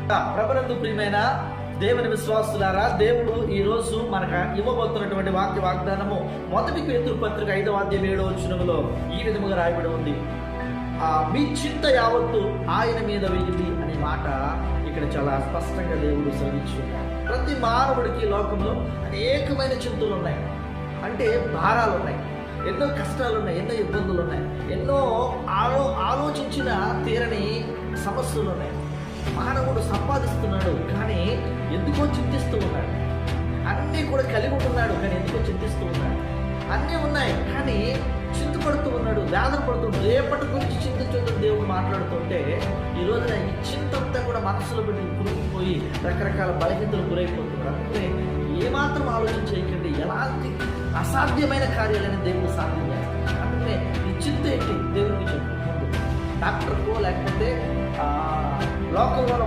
ప్రభునందు ప్రియమైన దేవుని విశ్వాసులారా, దేవుడు ఈ రోజు మనకు ఇవ్వబోతున్నటువంటి వాగ్దానము 1 పేతురు పత్రిక 5వ అధ్యాయం 7వ వచనములో ఈ విధముగా రాయబడి ఉంది. మీ చింత యావత్తు ఆయన మీద వేయండి అనే మాట ఇక్కడ చాలా స్పష్టంగా దేవుడు శ్రమించున్నాడు. ప్రతి మానవుడికి లోకంలో అనేకమైన చింతలు ఉన్నాయి, అంటే భారాలు ఉన్నాయి, ఎన్నో కష్టాలు ఉన్నాయి, ఎన్నో ఇబ్బందులు ఉన్నాయి, ఎన్నో ఆలోచించిన తీరని సమస్యలు ఉన్నాయి. మానవుడు సంపాదిస్తున్నాడు కానీ ఎందుకో చింతిస్తూ ఉన్నాడు. అన్నీ కూడా కలిగి ఉంటున్నాడు కానీ ఎందుకో చింతిస్తూ ఉన్నాడు. అన్నీ ఉన్నాయి కానీ చింతపడుతూ ఉన్నాడు, వేదన పడుతున్నాడు. రేపటి గురించి చింతించడం దేవుడు మాట్లాడుతుంటే ఈ రోజున ఈ చింతంతా కూడా మనసులో పెట్టి కురిగిపోయి రకరకాల బలహీనతలు గురైపోతున్నారు. అందుకనే ఏమాత్రం ఆలోచన చేయకండి, ఎలాంటి అసాధ్యమైన కార్యాలైన దేవుడు సాధ్యం చేస్తాడు. అందుకనే ఈ చింత ఏంటి దేవుడికి చెప్పు. డాక్టర్కో లేకపోతే లోకంలో